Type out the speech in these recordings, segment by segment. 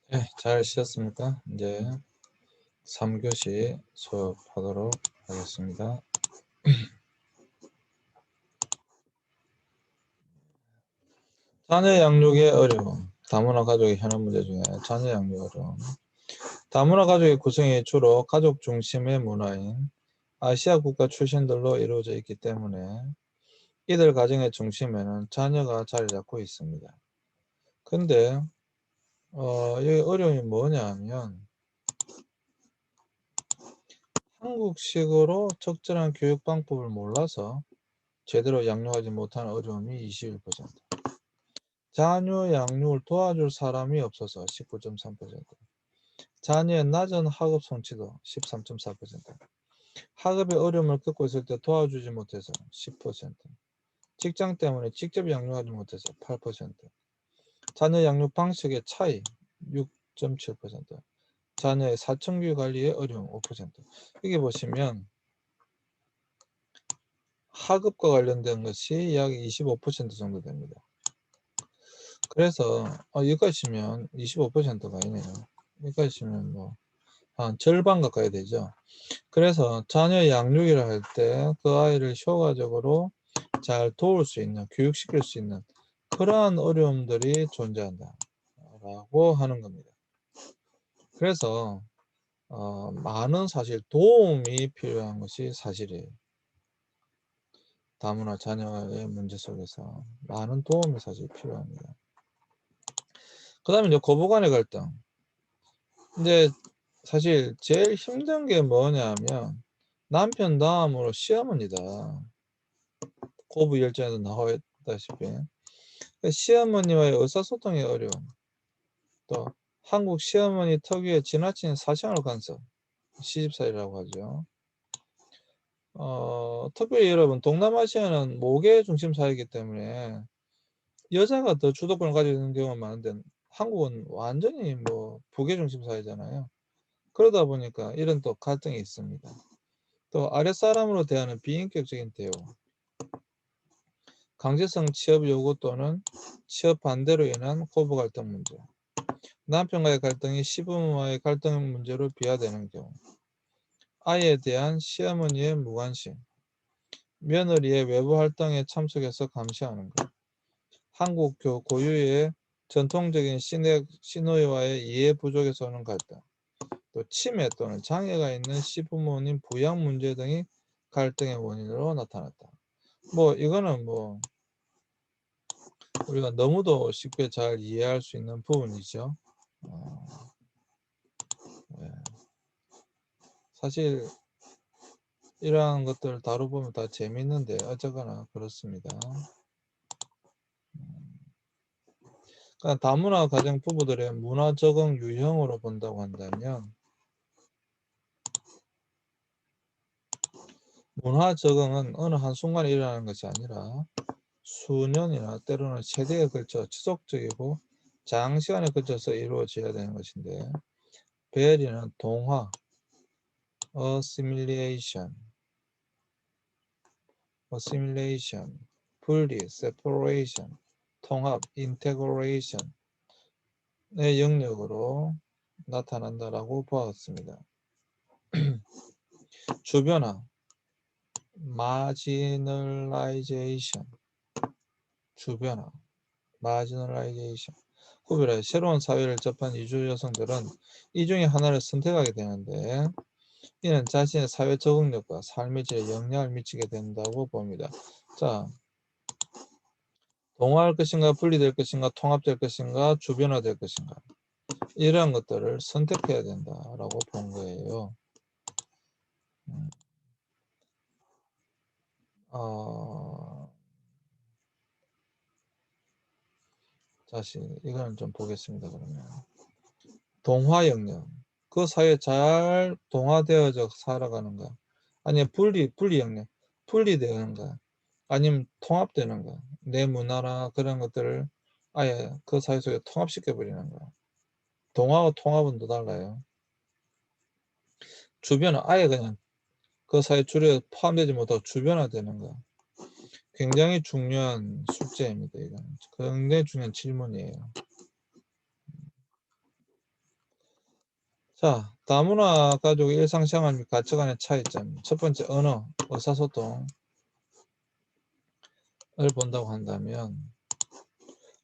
네, 잘 쉬었습니까? 이제 3교시 수업하도록 하겠습니다. 자녀 양육의 어려움. 다문화 가족의 현안 문제 중에 자녀 양육 어려움. 다문화 가족의 구성이 주로 가족 중심의 문화인 아시아 국가 출신들로 이루어져 있기 때문에 이들 가정의 중심에는 자녀가 자리 잡고 있습니다. 근데 여기 어려움이 뭐냐 하면 한국식으로 적절한 교육 방법을 몰라서 제대로 양육하지 못하는 어려움이 21%. 자녀 양육을 도와줄 사람이 없어서 19.3%. 자녀의 낮은 학업 성취도 13.4%. 학업의 어려움을 겪고 있을 때 도와주지 못해서 10%. 직장 때문에 직접 양육하지 못해서 8%. 자녀 양육 방식의 차이 6.7%. 자녀의 사춘기 관리의 어려움 5%. 여기 보시면 학업과 관련된 것이 약 25% 정도 됩니다. 그래서 여기까지면 25%가 아니네요. 여기까지면 뭐 한 절반 가까이 되죠. 그래서 자녀 양육이라 할 때 그 아이를 효과적으로 잘 도울 수 있는, 교육시킬 수 있는 그러한 어려움들이 존재한다 라고 하는 겁니다. 그래서 많은 사실 도움이 필요한 것이 사실이에요. 다문화 자녀의 문제 속에서 많은 도움이 사실 필요합니다. 그 다음에 이제 고부간의 갈등. 이제 사실 제일 힘든 게 뭐냐면 남편 다음으로 시어머니다. 고부 열전에도 나와 있다시피 시어머니와의 의사소통의 어려움, 또 한국 시어머니 특유의 지나친 사생활 간섭, 시집살이라고 하죠. 특별히 여러분 동남아시아는 모계 중심 사회이기 때문에 여자가 더 주도권을 가지고 있는 경우가 많은데 한국은 완전히 뭐 부계 중심 사회잖아요. 그러다 보니까 이런 또 갈등이 있습니다. 또 아랫사람으로 대하는 비인격적인 대우, 강제성 취업 요구 또는 취업 반대로 인한 고부 갈등 문제, 남편과의 갈등이 시부모와의 갈등 문제로 비화되는 경우, 아이에 대한 시어머니의 무관심, 며느리의 외부 활동에 참석해서 감시하는 것, 한국 고유의 전통적인 시노이와의 이해 부족에서 오는 갈등, 또 치매 또는 장애가 있는 시부모님 부양 문제 등이 갈등의 원인으로 나타났다. 뭐 이거는 뭐 우리가 너무도 쉽게 잘 이해할 수 있는 부분이죠. 네. 사실 이러한 것들을 다뤄보면 다 재밌는데 어쨌거나 그렇습니다. 그러니까 다문화 가정 부부들의 문화 적응 유형으로 본다고 한다면 문화 적응은 어느 한순간에 일어나는 것이 아니라 수년이나 때로는 세대에 걸쳐 지속적이고 장시간에 걸쳐서 이루어져야 되는 것인데 베리는 동화, assimilation, 분리, separation, 통합, integration의 영역으로 나타난다라고 보았습니다. 주변화, marginalization, 주변화, marginalization. 구별해 새로운 사회를 접한 이주 여성들은 이 중에 하나를 선택하게 되는데 이는 자신의 사회 적응력과 삶의 질에 영향을 미치게 된다고 봅니다. 자, 동화할 것인가, 분리될 것인가, 통합될 것인가, 주변화될 것인가 이러한 것들을 선택해야 된다라고 본 거예요. 다시 이거는 좀 보겠습니다. 그러면 동화 영역, 그 사회에 잘 동화되어져 살아가는가, 아니면 분리 영역, 분리되는가, 아니면 통합되는가, 내 문화나 그런 것들을 아예 그 사회 속에 통합시켜 버리는가. 동화와 통합은 또 달라요. 주변은 아예 그냥 그 사회 줄에 포함되지 못하고 주변화되는가. 굉장히 중요한 숙제입니다. 이거는 굉장히 중요한 질문이에요. 자, 다문화 가족의 일상생활 및 가치관의 차이점. 첫 번째, 언어, 의사소통을 본다고 한다면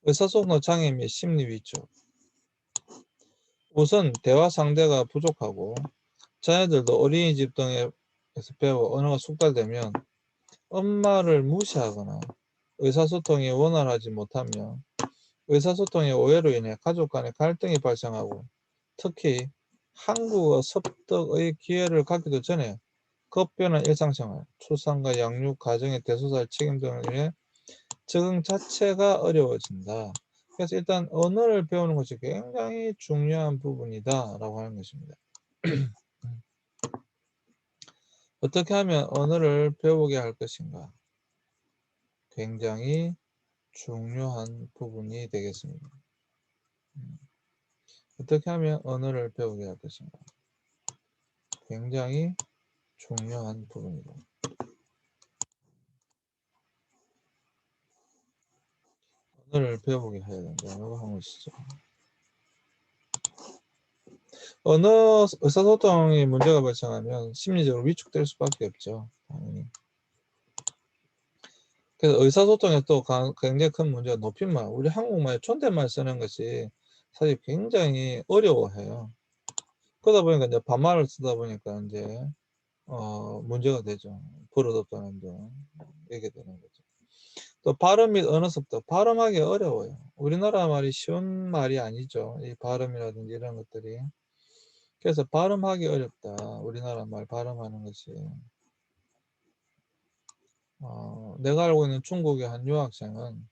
의사소통 장애 및 심리 위축. 우선 대화 상대가 부족하고 자녀들도 어린이집 등에서 배워 언어가 숙달되면 엄마를 무시하거나 의사소통이 원활하지 못하면 의사소통의 오해로 인해 가족 간의 갈등이 발생하고 특히 한국어 습득의 기회를 갖기도 전에 급변한 일상생활, 출산과 양육, 가정의 대소살 책임 등을 인해 적응 자체가 어려워진다. 그래서 일단 언어를 배우는 것이 굉장히 중요한 부분이다 라고 하는 것입니다. 어떻게 하면 언어를 배우게 할 것인가? 굉장히 중요한 부분이 되겠습니다. 어떻게 하면 언어를 배우게 할 것인가? 굉장히 중요한 부분이다. 언어를 배우게 해야 된다고 하는 것이죠. 언어 의사소통에 문제가 발생하면 심리적으로 위축될 수밖에 없죠. 당연히. 그래서 의사소통에 또 굉장히 큰 문제가 높임말. 우리 한국말 존댓말 쓰는 것이 사실 굉장히 어려워해요. 그러다 보니까 이제 반말을 쓰다 보니까 이제 문제가 되죠. 버릇없다는 점 얘기 되는 거죠. 또 발음 및 언어 습득. 발음하기 어려워요. 우리나라 말이 쉬운 말이 아니죠. 이 발음이라든지 이런 것들이. 그래서 발음하기 어렵다. 우리나라 말 발음하는 것이. 내가 알고 있는 중국의 한 유학생은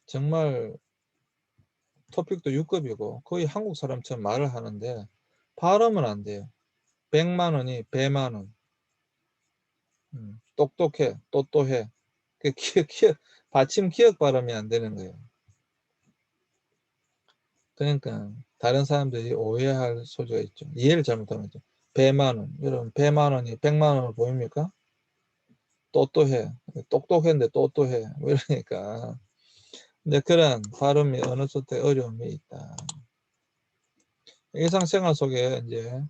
정말 토픽도 6급이고 거의 한국 사람처럼 말을 하는데 발음은 안 돼요. 100만 원이 배만 원. 똑똑해, 또또해. 그 받침 기억 발음이 안 되는 거예요. 그러니까 다른 사람들이 오해할 소지가 있죠. 이해를 잘못하는 거죠. 배만 원. 여러분 배만 원이 100만 원으로 보입니까? 또또해. 똑똑했는데 또또해. 뭐 이러니까. 근데 그런 발음이 어느 쪽에 어려움이 있다. 일상생활 속에 이제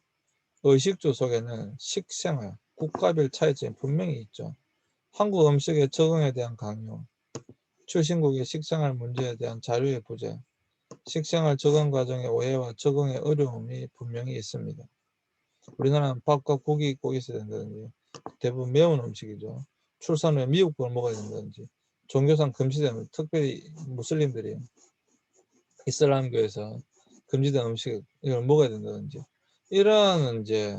의식주 속에는 식생활, 국가별 차이점이 분명히 있죠. 한국 음식의 적응에 대한 강요, 출신국의 식생활 문제에 대한 자료의 부재, 식생활 적응 과정의 오해와 적응의 어려움이 분명히 있습니다. 우리나라는 밥과 국이 꼭 있어야 된다든지 대부분 매운 음식이죠. 출산 후에 미국밥을 먹어야 된다든지 종교상 금지되는 특별히 무슬림들이 이슬람교에서 금지된 음식을 먹어야 된다든지 이러한 이제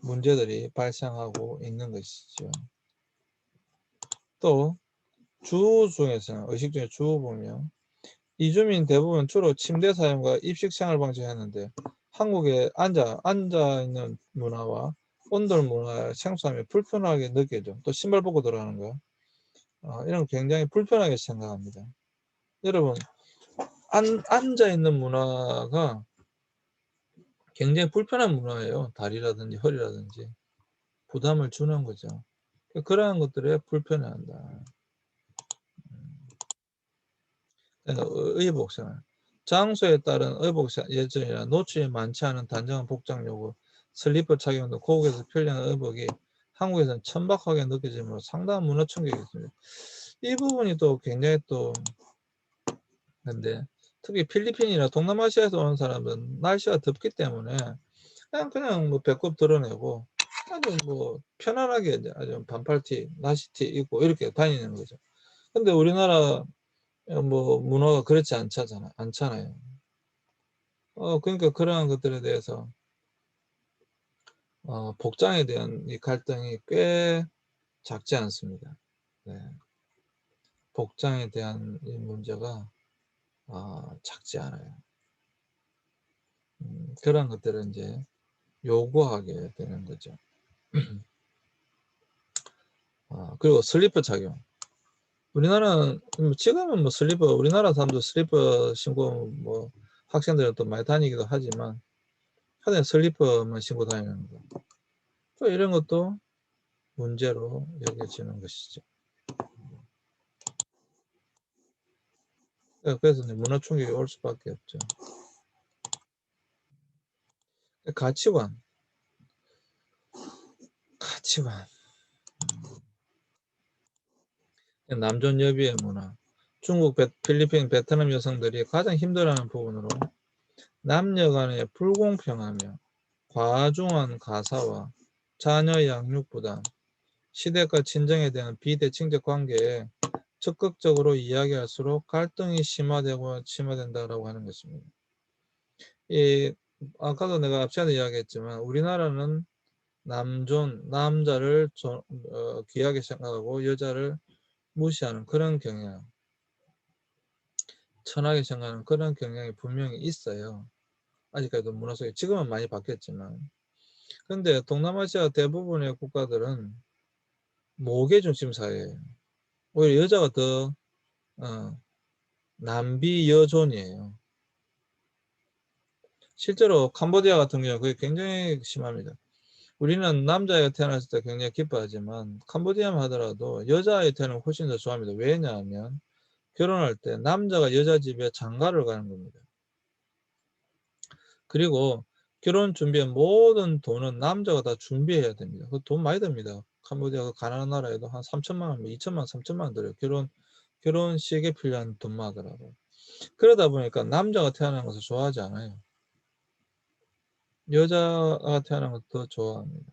문제들이 발생하고 있는 것이죠. 또 주우 중에서는 의식 중에 주우 보면 이주민 대부분 주로 침대 사용과 입식 생활 방식을 했는데 한국에 앉아 있는 문화와 온돌 문화를 생소하며 불편하게 느껴져. 또 신발 벗고 들어가는 거 이런 거 굉장히 불편하게 생각합니다. 여러분 앉아 있는 문화가 굉장히 불편한 문화예요. 다리라든지 허리라든지 부담을 주는 거죠. 그러한 것들에 불편해한다. 의복생활. 장소에 따른 의복 예절이나 노출이 많지 않은 단정한 복장 요구, 슬리퍼 착용도 고국에서 편리한 의복이 한국에서는 천박하게 느껴지므로 상당한 문화 충격이 있습니다. 이 부분이 또 굉장히 또 근데 특히 필리핀이나 동남아시아에서 오는 사람은 날씨가 덥기 때문에 그냥 뭐 배꼽 드러내고 아주 뭐 편안하게 아주 반팔티, 나시티 입고 이렇게 다니는 거죠. 근데 우리나라 뭐 문화가 그렇지 않잖아요. 그러니까 그러한 것들에 대해서 복장에 대한 이 갈등이 꽤 작지 않습니다. 네. 복장에 대한 이 문제가 작지 않아요. 그런 것들을 이제 요구하게 되는 거죠. 그리고 슬리퍼 착용. 우리나라는 지금은 뭐 슬리퍼 우리나라 사람도 슬리퍼 신고 뭐 학생들은 또 많이 다니기도 하지만 하여튼 슬리퍼만 신고 다니는 거. 또 이런 것도 문제로 여겨지는 것이죠. 그래서 문화 충격이 올 수밖에 없죠. 가치관. 남존 여비의 문화. 중국, 필리핀, 베트남 여성들이 가장 힘들어하는 부분으로 남녀 간의 불공평하며 과중한 가사와 자녀 양육 부담, 시댁과 친정에 대한 비대칭적 관계에 적극적으로 이야기할수록 갈등이 심화된다라고 하는 것입니다. 아까도 내가 앞전에 이야기했지만 우리나라는 남자를 귀하게 생각하고 여자를 무시하는 그런 경향, 천하게 생각하는 그런 경향이 분명히 있어요. 아직까지도 문화 속에, 지금은 많이 바뀌었지만. 근데 동남아시아 대부분의 국가들은 모계 중심 사회예요. 오히려 여자가 더 남비 여존이에요. 실제로 캄보디아 같은 경우 그게 굉장히 심합니다. 우리는 남자아이가 태어났을 때 굉장히 기뻐하지만 캄보디아만 하더라도 여자아이 태어나면 훨씬 더 좋아합니다. 왜냐하면 결혼할 때 남자가 여자 집에 장가를 가는 겁니다. 그리고 결혼 준비한 모든 돈은 남자가 다 준비해야 됩니다. 그 돈 많이 듭니다. 캄보디아가 가난한 나라에도 한 3천만 원, 2천만 원, 3천만 원 들어요. 결혼식에 필요한 돈만 하더라고요. 그러다 보니까 남자가 태어나는 것을 좋아하지 않아요. 여자가 태어나는 것을 더 좋아합니다.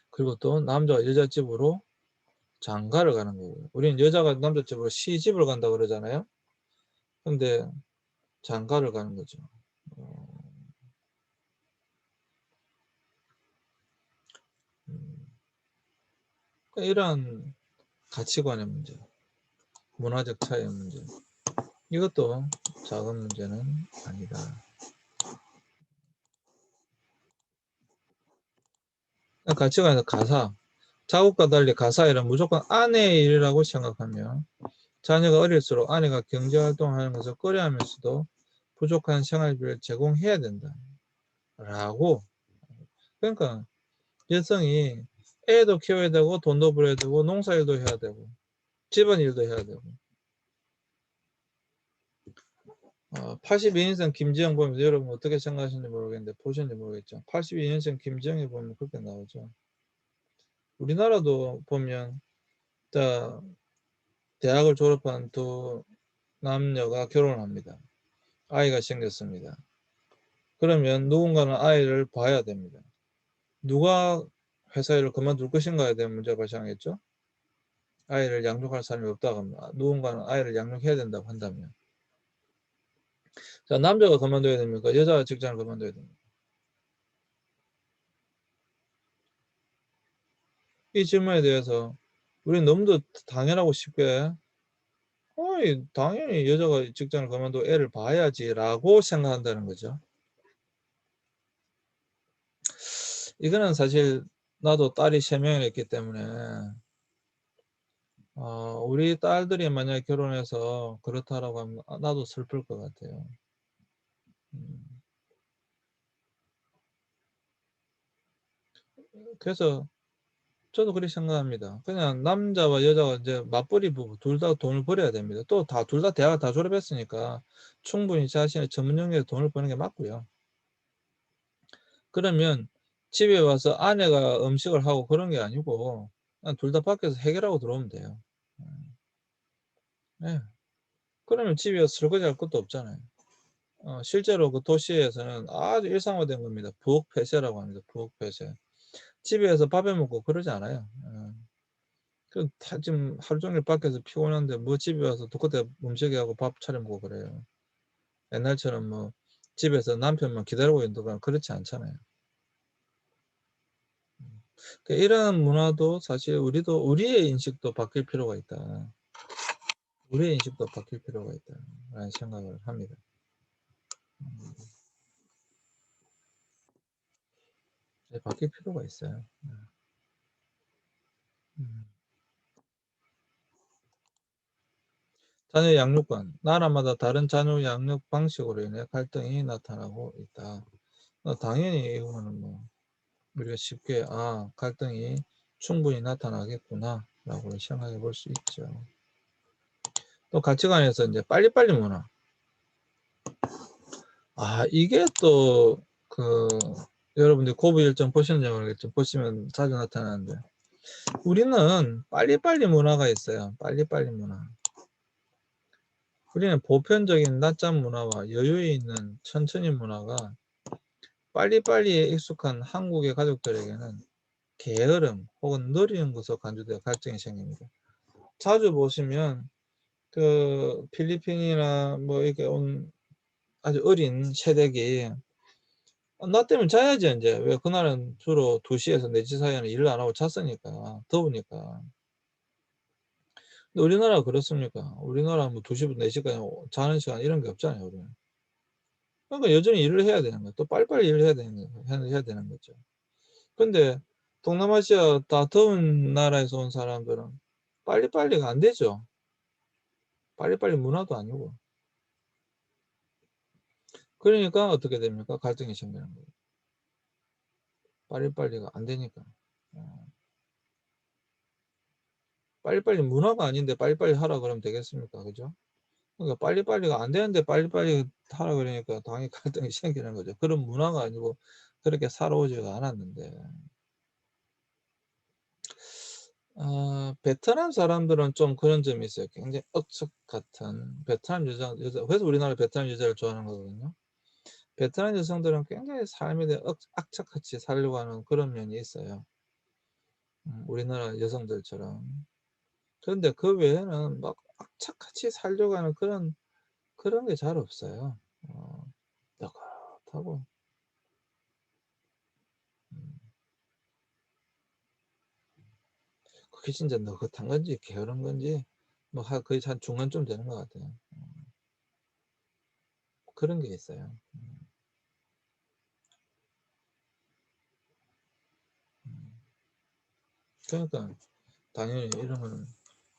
그리고 또 남자가 여자 집으로 장가를 가는 거고요. 우리는 여자가 남자 집으로 시집을 간다고 그러잖아요. 근데 장가를 가는 거죠. 이러한 가치관의 문제, 문화적 차이의 문제, 이것도 작은 문제는 아니다. 가치관에서 가사, 자국과 달리 가사일은 무조건 아내의 일이라고 생각하며 자녀가 어릴수록 아내가 경제활동하는 것을 꺼려하면서도 부족한 생활비를 제공해야 된다. 라고. 그러니까 여성이 애도 키워야 되고 돈도 벌어야 되고 농사일도 해야 되고 집안일도 해야 되고 82년생 김지영 보면 여러분 어떻게 생각하시는지 모르겠는데 보셨는지 모르겠죠. 82년생 김지영이 보면 그렇게 나오죠. 우리나라도 보면 대학을 졸업한 두 남녀가 결혼을 합니다. 아이가 생겼습니다. 그러면 누군가는 아이를 봐야 됩니다. 누가 회사 일을 그만둘 것인가에 대한 문제가 발생하겠죠. 아이를 양육할 사람이 없다고 합니다. 누군가는 아이를 양육해야 된다고 한다면. 자, 남자가 그만둬야 됩니까? 여자가 직장을 그만둬야 됩니까? 이 질문에 대해서 우리는 너무도 당연하고 쉽게 당연히 여자가 직장을 그만두고 애를 봐야지 라고 생각한다는 거죠. 이거는 사실 나도 딸이 3명이 있기 때문에 우리 딸들이 만약에 결혼해서 그렇다라고 하면 나도 슬플 것 같아요. 그래서 저도 그렇게 생각합니다. 그냥 남자와 여자가 이제 맞벌이 부부 둘 다 돈을 벌어야 됩니다. 또 둘 다 대학을 다 졸업했으니까 충분히 자신의 전문 영역에 돈을 버는 게 맞고요. 그러면 집에 와서 아내가 음식을 하고 그런 게 아니고 둘 다 밖에서 해결하고 들어오면 돼요. 네. 그러면 집에 와서 설거지할 것도 없잖아요. 실제로 그 도시에서는 아주 일상화된 겁니다. 부엌 폐쇄라고 합니다. 부엌 폐쇄. 집에서 밥해 먹고 그러지 않아요. 지금 하루 종일 밖에서 피곤한데 뭐 집에 와서 두꺼대 음식하고 밥 차려 먹고 그래요. 옛날처럼 뭐 집에서 남편만 기다리고 있는 동안 그렇지 않잖아요. 그러니까 이런 문화도 사실 우리의 인식도 바뀔 필요가 있다. 우리의 인식도 바뀔 필요가 있다라는 생각을 합니다. 바뀔 필요가 있어요. 자녀 양육관, 나라마다 다른 자녀 양육 방식으로 인해 갈등이 나타나고 있다. 당연히 이거는 뭐 우리가 쉽게 갈등이 충분히 나타나겠구나 라고 생각해 볼 수 있죠. 또 가치관에서 이제 빨리빨리 문화. 이게 또 여러분들이 고부 일정 보시는지 모르겠죠. 보시면 자주 나타나는데, 우리는 빨리빨리 문화가 있어요. 빨리빨리 문화. 우리는 보편적인 낮잠 문화와 여유에 있는 천천히 문화가 빨리빨리에 익숙한 한국의 가족들에게는 게으름 혹은 느리는 것으로 간주되어 갈등이 생깁니다. 자주 보시면 필리핀이나 뭐 이렇게 온 아주 어린 세대기, 나 때문에 자야지 이제. 왜 그날은 주로 2시에서 4시 사이에는 일을 안 하고 잤으니까, 더우니까. 근데 우리나라가 그렇습니까? 우리나라 뭐 2시부터 4시까지 자는 시간 이런 게 없잖아요, 우리는. 그러니까 여전히 일을 해야 되는 거예요. 또 빨리빨리 일을 해야 되는 거죠. 근데 동남아시아 다 더운 나라에서 온 사람들은 빨리빨리가 안 되죠. 빨리빨리 문화도 아니고. 그러니까 어떻게 됩니까? 갈등이 생기는 거예요. 빨리빨리가 안 되니까. 빨리빨리 문화가 아닌데 빨리빨리 하라 그러면 되겠습니까? 그죠? 그러니까 빨리빨리가 안 되는데 빨리빨리 하라 그러니까 당연히 갈등이 생기는 거죠. 그런 문화가 아니고 그렇게 살아오지가 않았는데. 베트남 사람들은 좀 그런 점이 있어요. 굉장히 억측 같은 베트남 여자, 그래서 우리나라 베트남 여자를 좋아하는 거거든요. 베트남 여성들은 굉장히 삶에 대해 악착같이 살려고 하는 그런 면이 있어요. 우리나라 여성들처럼. 그런데 그 외에는 막 악착같이 살려고 하는 그런 게 잘 없어요. 느긋하고. 음, 그게 진짜 느긋한 건지 게으른 건지 뭐 거의 한 중간쯤 되는 것 같아요. 그런 게 있어요. 음. 그러니까 당연히 이런 거는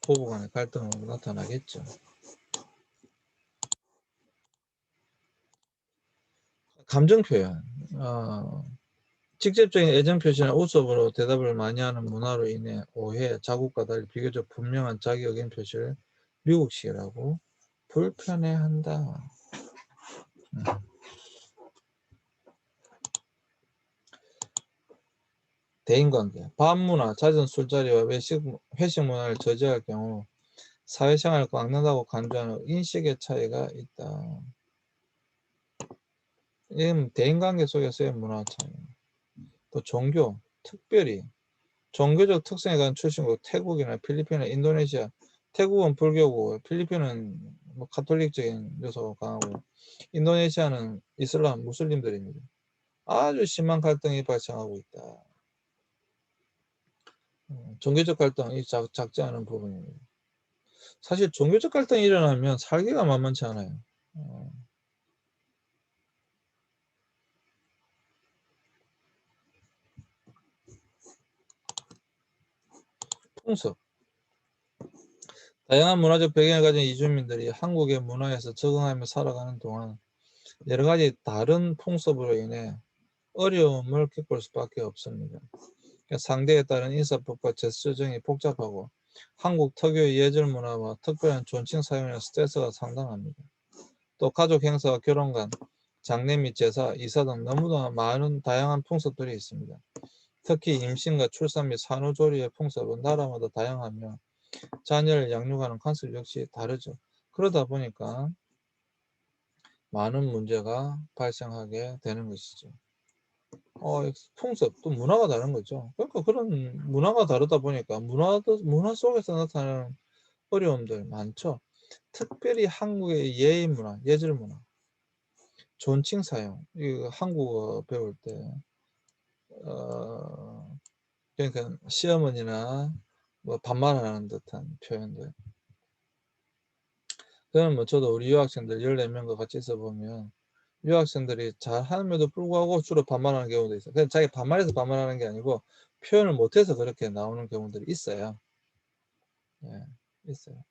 부부 간의 갈등으로 나타나겠죠. 감정 표현. 직접적인 애정 표시나 우sob으로 대답을 많이 하는 문화로 인해 오해, 자국과 달리 비교적 분명한 자기 의견 표시를 미국식이라고 불편해한다. 음. 대인관계, 밤문화, 잦은 술자리와 회식 문화를 저지할 경우 사회생활을 막는다고 간주하는 인식의 차이가 있다. 이건 대인관계 속에서의 문화 차이. 또 종교, 특별히 종교적 특성에 관한 출신국 태국이나 필리핀이나 인도네시아, 태국은 불교고 필리핀은 뭐 카톨릭적인 요소가 강하고 인도네시아는 이슬람 무슬림들입니다. 아주 심한 갈등이 발생하고 있다. 종교적 갈등이 작지 않은 부분입니다. 사실 종교적 갈등이 일어나면 살기가 만만치 않아요. 어, 풍습. 다양한 문화적 배경을 가진 이주민들이 한국의 문화에서 적응하며 살아가는 동안 여러 가지 다른 풍습으로 인해 어려움을 겪을 수밖에 없습니다. 그러니까 상대에 따른 인사법과 제스처정이 복잡하고 한국 특유의 예절 문화와 특별한 존칭 사용에 스트레스가 상당합니다. 또 가족 행사와 결혼관, 장례 및 제사, 이사 등 너무나 많은 다양한 풍습들이 있습니다. 특히 임신과 출산 및 산후조리의 풍습은 나라마다 다양하며 자녀를 양육하는 관습 역시 다르죠. 그러다 보니까 많은 문제가 발생하게 되는 것이죠. 풍습, 또 문화가 다른 거죠. 그러니까 그런 문화가 다르다 보니까 문화 속에서 나타나는 어려움들 많죠. 특별히 한국의 예의 문화, 예절 문화, 존칭 사용, 이 한국어 배울 때, 어, 그러니까 시어머니나 뭐 반말하는 듯한 표현들. 그건 뭐 저도 우리 유학생들 14명과 같이 있어 보면 유학생들이 잘함에도 불구하고 주로 반말하는 경우도 있어요. 그냥 자기 반말해서 반말하는 게 아니고 표현을 못해서 그렇게 나오는 경우들이 있어요. 예, 있어요.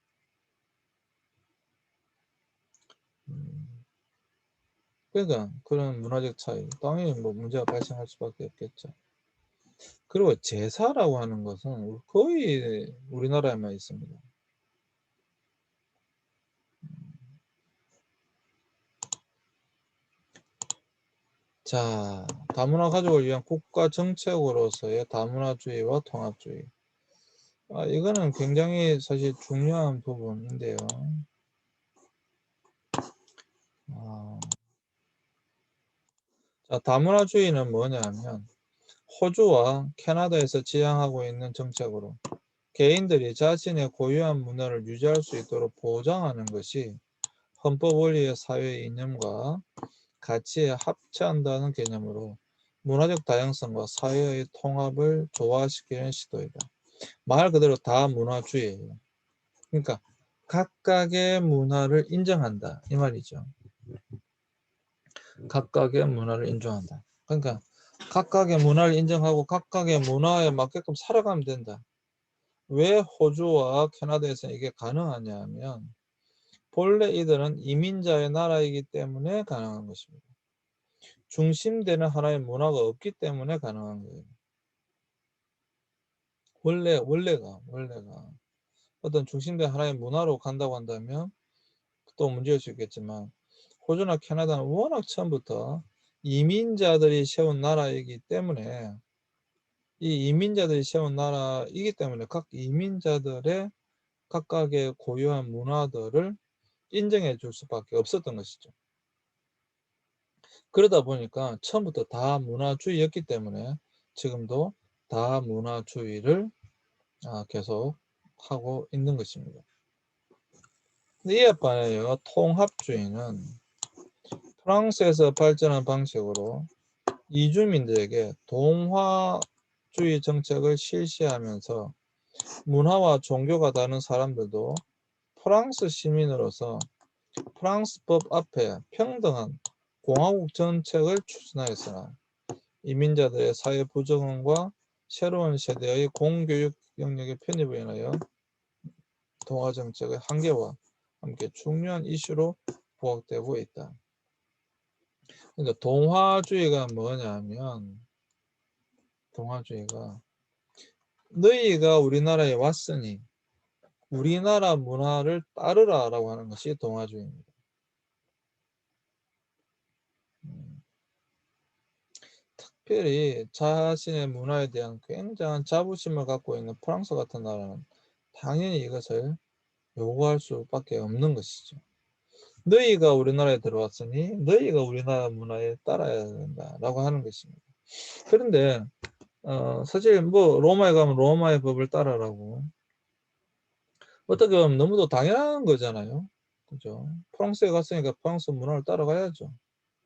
음, 그러니까 그런 문화적 차이, 당연히 뭐 문제가 발생할 수밖에 없겠죠. 그리고 제사라고 하는 것은 거의 우리나라에만 있습니다. 자, 다문화 가족을 위한 국가 정책으로서의 다문화주의와 통합주의. 이거는 굉장히 사실 중요한 부분인데요. 자, 다문화주의는 뭐냐면 호주와 캐나다에서 지향하고 있는 정책으로 개인들이 자신의 고유한 문화를 유지할 수 있도록 보장하는 것이 헌법 원리의 사회 이념과 가치에 합치한다는 개념으로 문화적 다양성과 사회의 통합을 조화시키는 시도이다. 말 그대로 다문화주의예요. 그러니까 각각의 문화를 인정한다 이 말이죠. 각각의 문화를 인정한다. 그러니까 각각의 문화를 인정하고 각각의 문화에 맞게끔 살아가면 된다. 왜 호주와 캐나다에서는 이게 가능하냐 하면 본래 이들은 이민자의 나라이기 때문에 가능한 것입니다. 중심되는 하나의 문화가 없기 때문에 가능한 거예요. 원래가 어떤 중심된 하나의 문화로 간다고 한다면 또 문제일 수 있겠지만 호주나 캐나다는 워낙 처음부터 이민자들이 세운 나라이기 때문에 이 이민자들이 세운 나라이기 때문에 각 이민자들의 각각의 고유한 문화들을 인정해 줄 수밖에 없었던 것이죠. 그러다 보니까 처음부터 다문화주의였기 때문에 지금도 다문화주의를 계속 하고 있는 것입니다. 이에 반하여 통합주의는 프랑스에서 발전한 방식으로 이주민들에게 동화주의 정책을 실시하면서 문화와 종교가 다른 사람들도 프랑스 시민으로서 프랑스법 앞에 평등한 공화국 정책을 추진하였으나 이민자들의 사회 부적응과 새로운 세대의 공교육 영역의 편입에 인하여 동화 정책의 한계와 함께 중요한 이슈로 부각되고 있다. 그러니까 동화주의가 뭐냐면 동화주의가 너희가 우리나라에 왔으니 우리나라 문화를 따르라 라고 하는 것이 동화주의입니다. 특별히 자신의 문화에 대한 굉장한 자부심을 갖고 있는 프랑스 같은 나라는 당연히 이것을 요구할 수밖에 없는 것이죠. 너희가 우리나라에 들어왔으니 너희가 우리나라 문화에 따라야 된다라고 하는 것입니다. 그런데 사실 뭐 로마에 가면 로마의 법을 따라라고 어떻게 보면 너무도 당연한 거잖아요. 그죠? 프랑스에 갔으니까 프랑스 문화를 따라가야죠.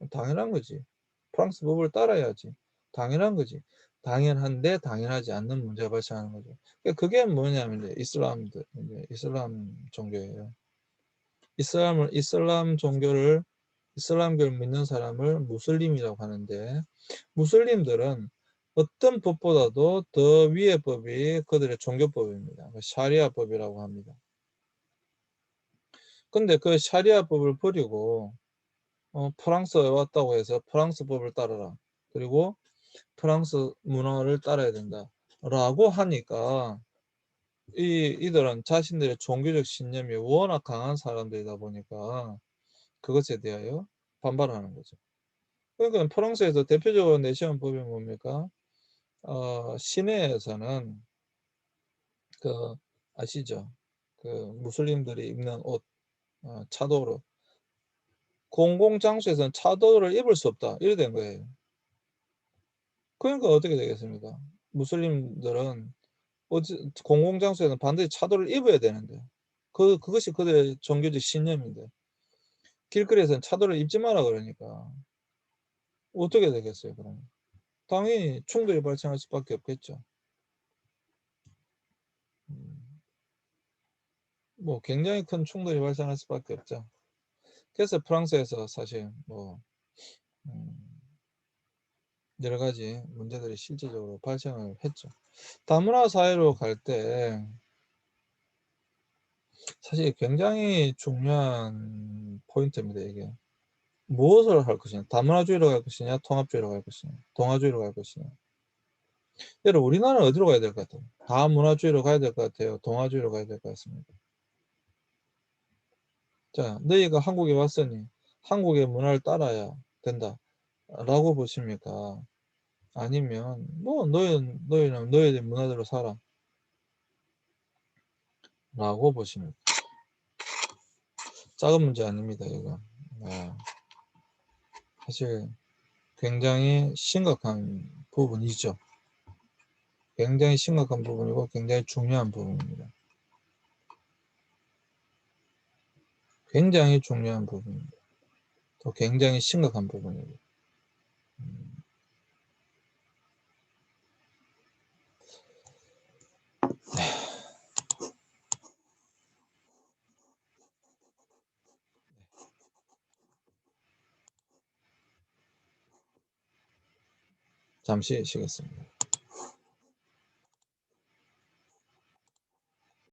당연한 거지. 프랑스 법을 따라야지. 당연한 거지. 당연한데 당연하지 않는 문제가 발생하는 거죠. 그게 뭐냐면 이제 이슬람 종교예요. 이슬람교를 믿는 사람을 무슬림이라고 하는데 무슬림들은 어떤 법보다도 더 위의 법이 그들의 종교법입니다. 샤리아법이라고 합니다. 근데 그 샤리아법을 버리고 프랑스에 왔다고 해서 프랑스 법을 따르라. 그리고 프랑스 문화를 따라야 된다. 라고 하니까 이들은 자신들의 종교적 신념이 워낙 강한 사람들이다 보니까 그것에 대하여 반발하는 거죠. 그러니까 프랑스에서 대표적으로 내세운 법이 뭡니까? 시내에서는 그 아시죠? 그 무슬림들이 입는 옷, 차도로 공공장소에서는 차도를 입을 수 없다. 이래 된 거예요. 그러니까 어떻게 되겠습니까? 무슬림들은 공공장소에는 반드시 차도를 입어야 되는데 그것이 그들의 종교적 신념인데 길거리에서는 차도를 입지 마라 그러니까 어떻게 되겠어요? 그러면 당연히 충돌이 발생할 수밖에 없겠죠. 뭐 굉장히 큰 충돌이 발생할 수밖에 없죠. 그래서 프랑스에서 사실 뭐 여러 가지 문제들이 실질적으로 발생을 했죠. 다문화 사회로 갈 때 사실 굉장히 중요한 포인트입니다. 이게 무엇을 할 것이냐, 다문화주의로 갈 것이냐, 통합주의로 갈 것이냐, 동화주의로 갈 것이냐. 여러분 우리나라는 어디로 가야 될 것 같아요? 다문화주의로 가야 될 것 같아요? 동화주의로 가야 될 것 같습니다. 자, 너희가 한국에 왔으니 한국의 문화를 따라야 된다. 라고 보십니까? 아니면 뭐 너희는 너희들 문화대로 살아 라고 보십니까? 작은 문제 아닙니다, 이거. 네. 사실 굉장히 심각한 부분이죠. 굉장히 심각한 부분이고 굉장히 중요한 부분입니다. 굉장히 중요한 부분입니다. 또 굉장히 심각한 부분이고. 잠시 쉬겠습니다.